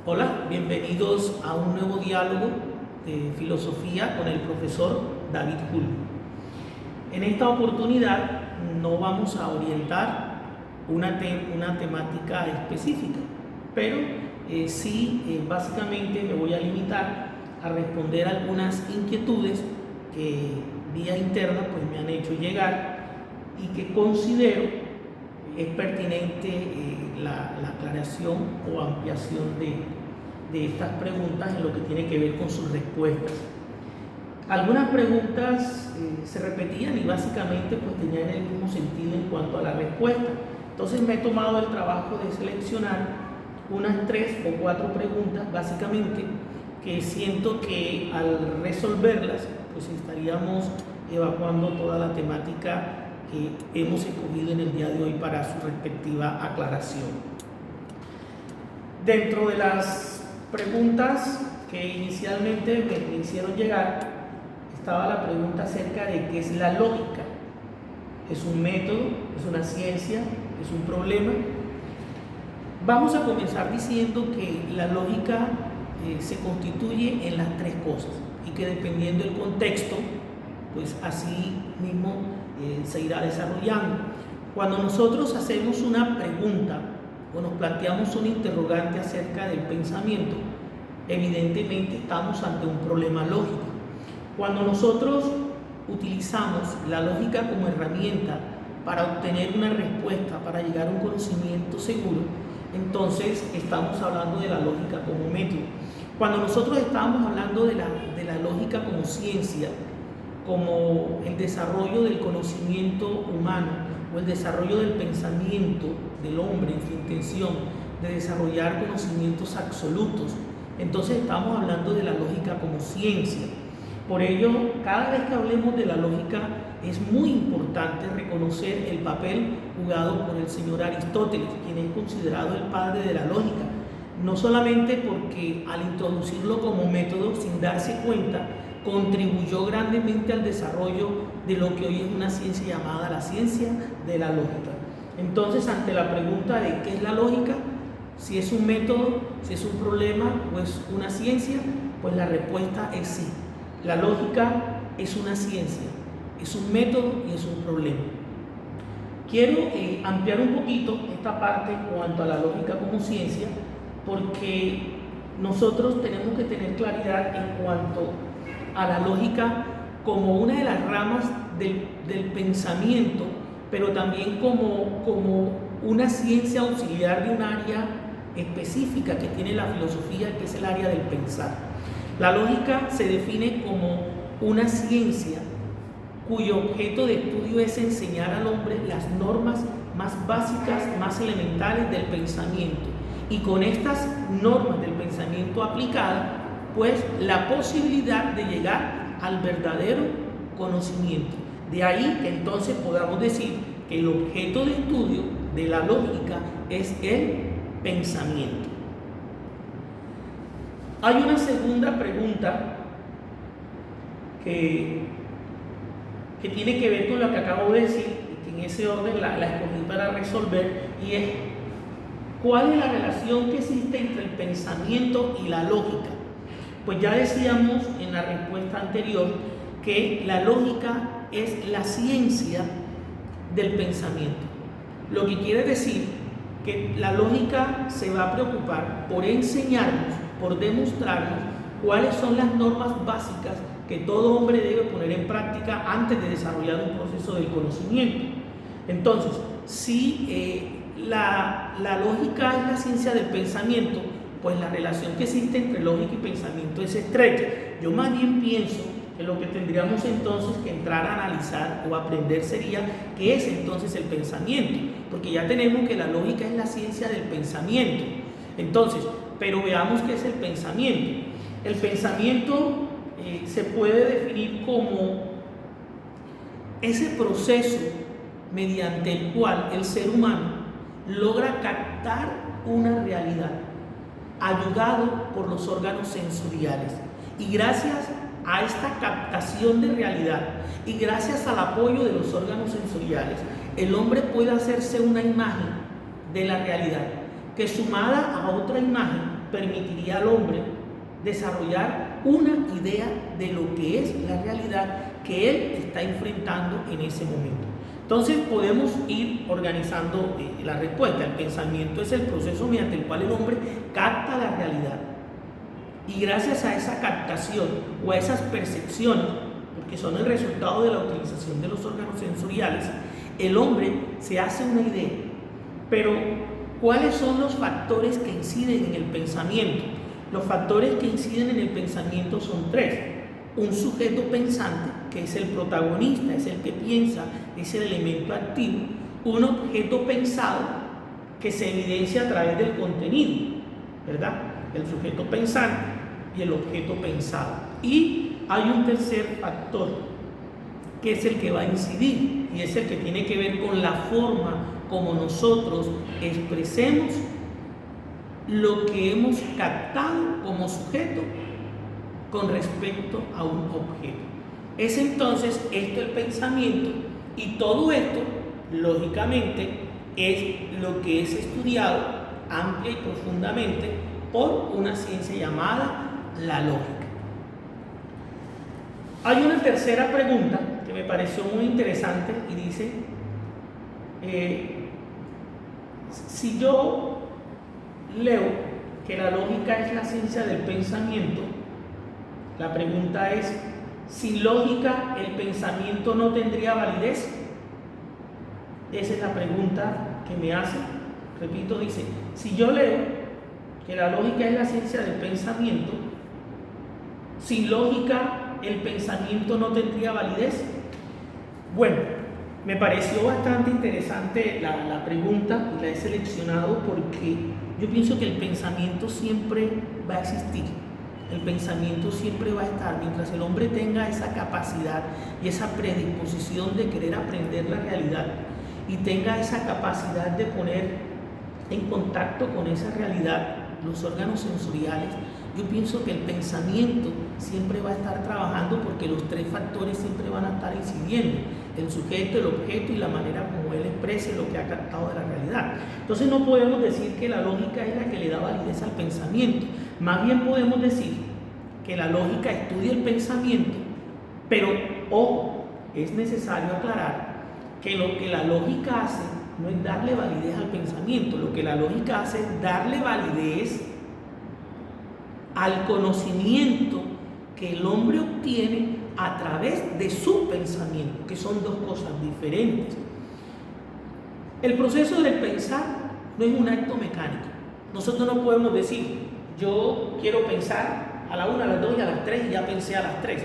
Hola, bienvenidos a un nuevo diálogo de filosofía con el profesor David Julio. En esta oportunidad no vamos a orientar una temática específica, pero básicamente me voy a limitar a responder algunas inquietudes que vía interna me han hecho llegar y que considero es pertinente la aclaración o ampliación de estas preguntas en lo que tiene que ver con sus respuestas. Algunas preguntas se repetían y básicamente tenían el mismo sentido en cuanto a la respuesta. Entonces me he tomado el trabajo de seleccionar unas 3 o 4 preguntas básicamente que siento que al resolverlas estaríamos evacuando toda la temática que hemos escogido en el día de hoy para su respectiva aclaración. Dentro de las preguntas que inicialmente me hicieron llegar estaba la pregunta acerca de qué es la lógica. ¿Es un método? ¿Es una ciencia? ¿Es un problema? Vamos a comenzar diciendo que la lógica se constituye en las 3 cosas y que dependiendo del contexto, así mismo se irá desarrollando. Cuando nosotros hacemos una pregunta o nos planteamos un interrogante acerca del pensamiento, evidentemente estamos ante un problema lógico. Cuando nosotros utilizamos la lógica como herramienta para obtener una respuesta, para llegar a un conocimiento seguro, entonces estamos hablando de la lógica como método. Cuando nosotros estamos hablando de la lógica como ciencia, como el desarrollo del conocimiento humano o el desarrollo del pensamiento del hombre en su intención de desarrollar conocimientos absolutos, entonces estamos hablando de la lógica como ciencia. Por ello, cada vez que hablemos de la lógica es muy importante reconocer el papel jugado por el señor Aristóteles, quien es considerado el padre de la lógica, no solamente porque al introducirlo como método sin darse cuenta contribuyó grandemente al desarrollo de lo que hoy es una ciencia llamada la ciencia de la lógica. Entonces, ante la pregunta de qué es la lógica, si es un método, si es un problema o es una ciencia, la respuesta es sí. La lógica es una ciencia, es un método y es un problema. Quiero ampliar un poquito esta parte en cuanto a la lógica como ciencia, porque nosotros tenemos que tener claridad en cuanto a la lógica como una de las ramas del pensamiento, pero también como una ciencia auxiliar de un área específica que tiene la filosofía, que es el área del pensar. La lógica se define como una ciencia cuyo objeto de estudio es enseñar al hombre las normas más básicas, más elementales del pensamiento, y con estas normas del pensamiento aplicadas, la posibilidad de llegar al verdadero conocimiento. De ahí que entonces podamos decir que el objeto de estudio de la lógica es el pensamiento. Hay una segunda pregunta que tiene que ver con lo que acabo de decir, y que en ese orden la escogí para resolver, y es: ¿cuál es la relación que existe entre el pensamiento y la lógica? Ya decíamos en la respuesta anterior que la lógica es la ciencia del pensamiento, lo que quiere decir que la lógica se va a preocupar por enseñarnos, por demostrarnos cuáles son las normas básicas que todo hombre debe poner en práctica antes de desarrollar un proceso de conocimiento. Entonces, si la lógica es la ciencia del pensamiento, la relación que existe entre lógica y pensamiento es estrecha. Yo más bien pienso que lo que tendríamos entonces que entrar a analizar o aprender sería qué es entonces el pensamiento, porque ya tenemos que la lógica es la ciencia del pensamiento. Entonces, pero veamos qué es el pensamiento. El pensamiento se puede definir como ese proceso mediante el cual el ser humano logra captar una realidad, ayudado por los órganos sensoriales. Y gracias a esta captación de realidad y gracias al apoyo de los órganos sensoriales, el hombre puede hacerse una imagen de la realidad que, sumada a otra imagen, permitiría al hombre desarrollar una idea de lo que es la realidad que él está enfrentando en ese momento. Entonces podemos ir organizando la respuesta. El pensamiento es el proceso mediante el cual el hombre capta la realidad. Y gracias a esa captación o a esas percepciones, porque son el resultado de la utilización de los órganos sensoriales, el hombre se hace una idea. Pero, ¿cuáles son los factores que inciden en el pensamiento? Los factores que inciden en el pensamiento son tres. Un sujeto pensante, que es el protagonista, es el que piensa, es el elemento activo. Un objeto pensado, que se evidencia a través del contenido, ¿verdad? El sujeto pensante y el objeto pensado. Y hay un tercer factor, que es el que va a incidir, y es el que tiene que ver con la forma como nosotros expresemos lo que hemos captado como sujeto con respecto a un objeto. Es entonces esto el pensamiento, y todo esto, lógicamente, es lo que es estudiado amplia y profundamente por una ciencia llamada la lógica. Hay una tercera pregunta que me pareció muy interesante y dice, si yo leo que la lógica es la ciencia del pensamiento, la pregunta es, ¿sin lógica el pensamiento no tendría validez? Esa es la pregunta que me hace. Repito, dice, si yo leo que la lógica es la ciencia del pensamiento, ¿sin lógica el pensamiento no tendría validez? Bueno, me pareció bastante interesante la pregunta y la he seleccionado porque yo pienso que el pensamiento siempre va a existir. El pensamiento siempre va a estar. Mientras el hombre tenga esa capacidad y esa predisposición de querer aprender la realidad y tenga esa capacidad de poner en contacto con esa realidad los órganos sensoriales, yo pienso que el pensamiento siempre va a estar trabajando porque los tres factores siempre van a estar incidiendo: el sujeto, el objeto y la manera como él exprese lo que ha captado de la realidad. Entonces no podemos decir que la lógica es la que le da validez al pensamiento. Más bien podemos decir que la lógica estudia el pensamiento, pero ojo, es necesario aclarar que lo que la lógica hace no es darle validez al pensamiento. Lo que la lógica hace es darle validez al conocimiento que el hombre obtiene a través de su pensamiento, que son dos cosas diferentes. El proceso del pensar no es un acto mecánico. Nosotros no podemos decir, yo quiero pensar a la 1, a las 2 y a las 3 y ya pensé a las 3.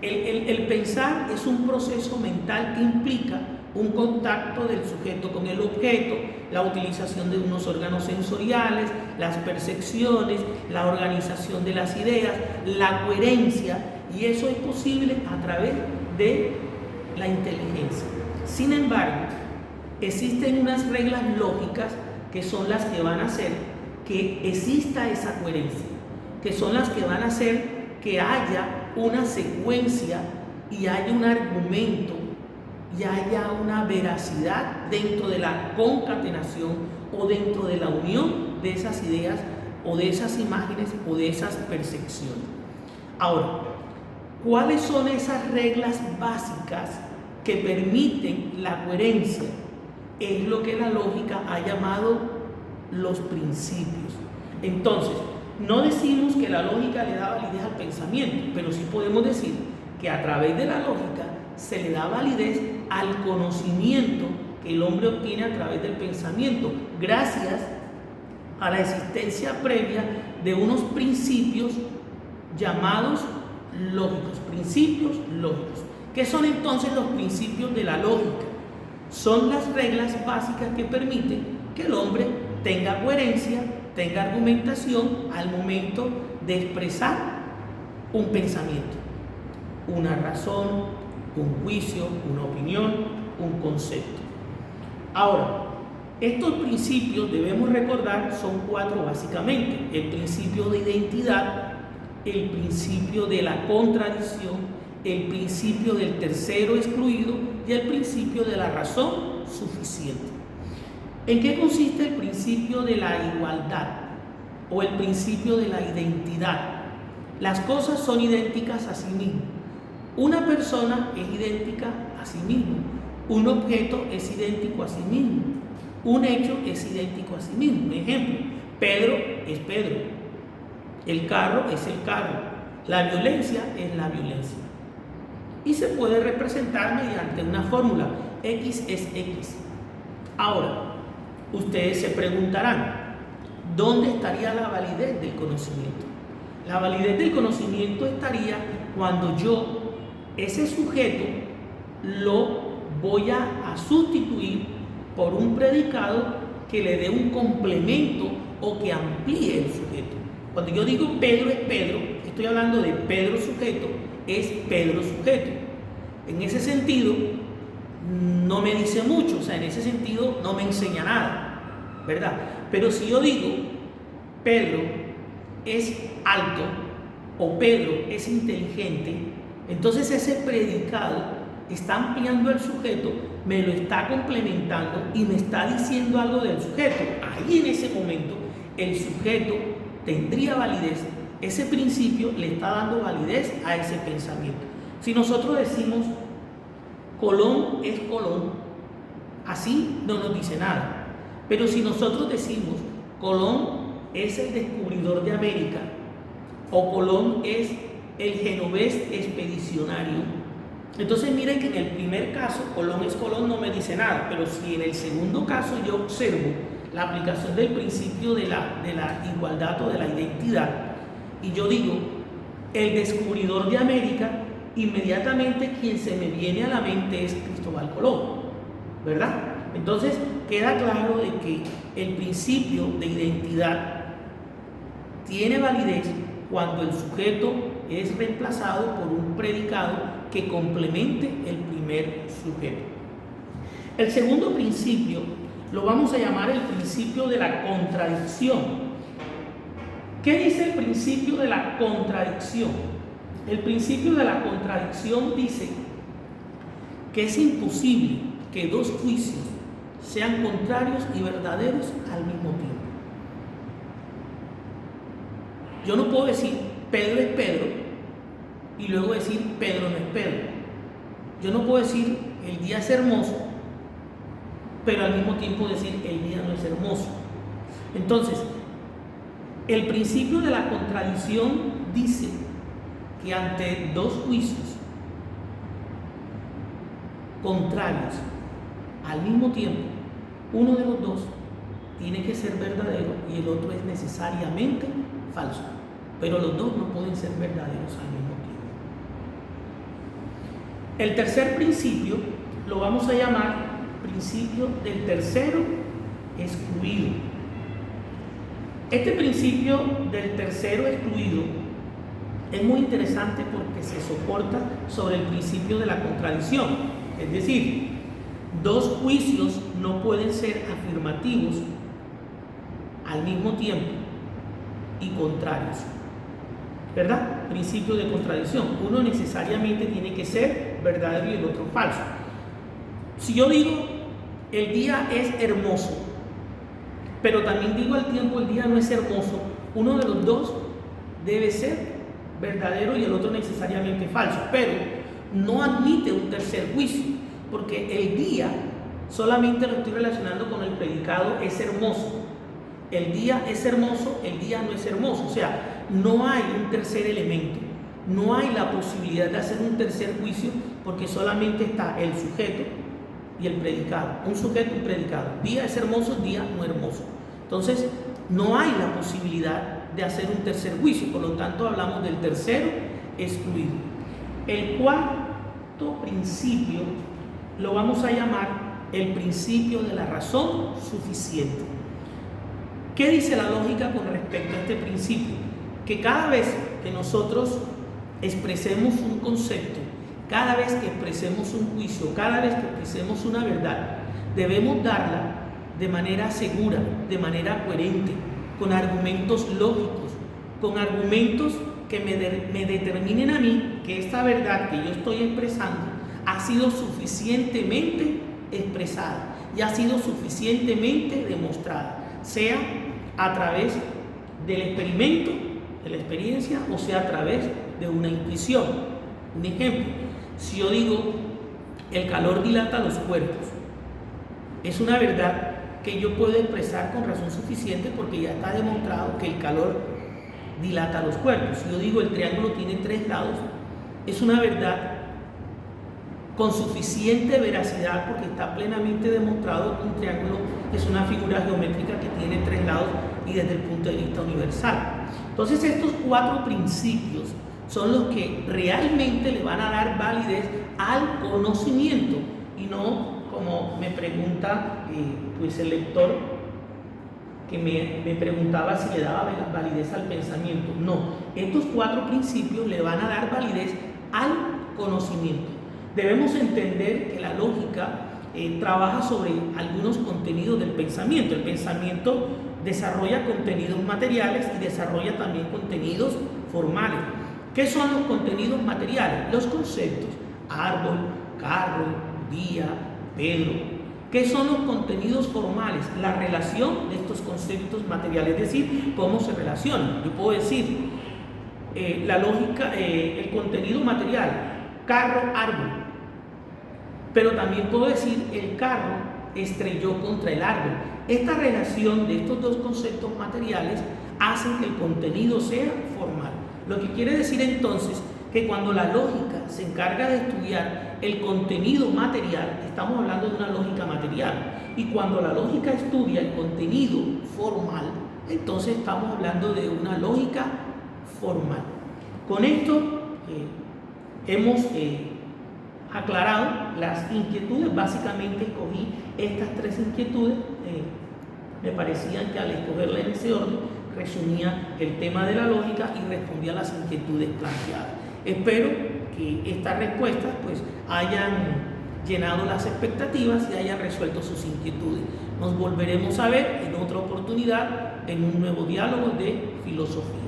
El pensar es un proceso mental que implica un contacto del sujeto con el objeto, la utilización de unos órganos sensoriales, las percepciones, la organización de las ideas, la coherencia, y eso es posible a través de la inteligencia. Sin embargo, existen unas reglas lógicas que son las que van a hacer que exista esa coherencia, que son las que van a hacer que haya una secuencia y haya un argumento y haya una veracidad dentro de la concatenación o dentro de la unión de esas ideas o de esas imágenes o de esas percepciones. Ahora, ¿cuáles son esas reglas básicas que permiten la coherencia? Es lo que la lógica ha llamado los principios. Entonces, no decimos que la lógica le da validez al pensamiento, pero sí podemos decir que a través de la lógica se le da validez al conocimiento que el hombre obtiene a través del pensamiento, gracias a la existencia previa de unos principios llamados lógicos, principios lógicos. ¿Qué son entonces los principios de la lógica? Son las reglas básicas que permiten que el hombre tenga coherencia, tenga argumentación al momento de expresar un pensamiento, una razón, un juicio, una opinión, un concepto. Ahora, estos principios, debemos recordar, son 4 básicamente: el principio de identidad, el principio de la contradicción, el principio del tercero excluido y el principio de la razón suficiente. ¿En qué consiste el principio de la igualdad? o el principio de la identidad. Las cosas son idénticas a sí mismas. Una persona es idéntica a sí misma. Un objeto es idéntico a sí mismo. Un hecho es idéntico a sí mismo. Ejemplo, Pedro es Pedro. El carro es el carro. La violencia es la violencia. Y se puede representar mediante una fórmula. X es X. Ahora, ustedes se preguntarán, ¿dónde estaría la validez del conocimiento? La validez del conocimiento estaría cuando yo, ese sujeto, lo voy a sustituir por un predicado que le dé un complemento o que amplíe el sujeto. Cuando yo digo Pedro es Pedro, estoy hablando de Pedro sujeto, es Pedro sujeto. En ese sentido, no me dice mucho, o sea, en ese sentido no me enseña nada, ¿verdad? Pero si yo digo Pedro es alto o Pedro es inteligente, entonces ese predicado está ampliando el sujeto, me lo está complementando y me está diciendo algo del sujeto. Ahí en ese momento el sujeto tendría validez, ese principio le está dando validez a ese pensamiento. Si nosotros decimos Colón es Colón, así no nos dice nada. Pero si nosotros decimos Colón es el descubridor de América o Colón es el genovés expedicionario, entonces miren que en el primer caso Colón es Colón no me dice nada, pero si en el segundo caso yo observo la aplicación del principio de la igualdad o de la identidad y yo digo el descubridor de América, inmediatamente quien se me viene a la mente es Cristóbal Colón, ¿verdad? Entonces queda claro de que el principio de identidad tiene validez cuando el sujeto es reemplazado por un predicado que complemente el primer sujeto. El segundo principio lo vamos a llamar el principio de la contradicción. ¿Qué dice el principio de la contradicción? El principio de la contradicción dice que es imposible que dos juicios sean contrarios y verdaderos al mismo tiempo. Yo no puedo decir Pedro es Pedro y luego decir Pedro no es Pedro. Yo no puedo decir el día es hermoso, pero al mismo tiempo decir el día no es hermoso. Entonces, el principio de la contradicción dice que ante dos juicios contrarios al mismo tiempo, uno de los dos tiene que ser verdadero y el otro es necesariamente falso, pero los dos no pueden ser verdaderos al mismo tiempo. El tercer principio lo vamos a llamar principio del tercero excluido. Este principio del tercero excluido es muy interesante porque se soporta sobre el principio de la contradicción, es decir, dos juicios no pueden ser afirmativos al mismo tiempo y contrarios, ¿verdad? Principio de contradicción, uno necesariamente tiene que ser verdadero y el otro falso. Si yo digo el día es hermoso, pero también digo al tiempo el día no es hermoso, uno de los dos debe ser verdadero y el otro necesariamente falso, pero no admite un tercer juicio, porque el día solamente lo estoy relacionando con el predicado es hermoso. El día es hermoso, el día no es hermoso, o sea, no hay un tercer elemento, no hay la posibilidad de hacer un tercer juicio porque solamente está el sujeto y el predicado, un sujeto y un predicado. Día es hermoso, día no es hermoso. Entonces, no hay la posibilidad de hacer un tercer juicio, por lo tanto hablamos del tercero excluido. El cuarto principio lo vamos a llamar el principio de la razón suficiente. ¿Qué dice la lógica con respecto a este principio? Que cada vez que nosotros expresemos un concepto, cada vez que expresemos un juicio, cada vez que expresemos una verdad, debemos darla de manera segura, de manera coherente, con argumentos lógicos, con argumentos que me determinen a mí que esta verdad que yo estoy expresando ha sido suficientemente expresada y ha sido suficientemente demostrada, sea a través del experimento, de la experiencia, o sea a través de una intuición. Un ejemplo, si yo digo el calor dilata los cuerpos, es una verdad que yo puedo expresar con razón suficiente porque ya está demostrado que el calor dilata los cuerpos. Si yo digo el triángulo tiene 3 lados, es una verdad con suficiente veracidad porque está plenamente demostrado que un triángulo es una figura geométrica que tiene 3 lados y desde el punto de vista universal. Entonces estos 4 principios son los que realmente le van a dar validez al conocimiento y no como me pregunta pues el lector que me preguntaba si le daba validez al pensamiento. No, estos 4 principios le van a dar validez al conocimiento. Debemos entender que la lógica trabaja sobre algunos contenidos del pensamiento. El pensamiento desarrolla contenidos materiales y desarrolla también contenidos formales. ¿Qué son los contenidos materiales? Los conceptos: árbol, carro, día, Pedro. ¿Qué son los contenidos formales? La relación de estos conceptos materiales, es decir, cómo se relacionan. Yo puedo decir la lógica, el contenido material, carro, árbol, pero también puedo decir el carro estrelló contra el árbol. Esta relación de estos 2 conceptos materiales hacen que el contenido sea formal. Lo que quiere decir entonces que cuando la lógica se encarga de estudiar el contenido material, estamos hablando de una lógica material, y cuando la lógica estudia el contenido formal, entonces estamos hablando de una lógica formal. Con esto hemos aclarado las inquietudes. Básicamente escogí estas 3 inquietudes, me parecían que al escogerla en ese orden resumía el tema de la lógica y respondía a las inquietudes planteadas. Espero que estas respuestas pues hayan llenado las expectativas y hayan resuelto sus inquietudes. Nos volveremos a ver en otra oportunidad en un nuevo diálogo de filosofía.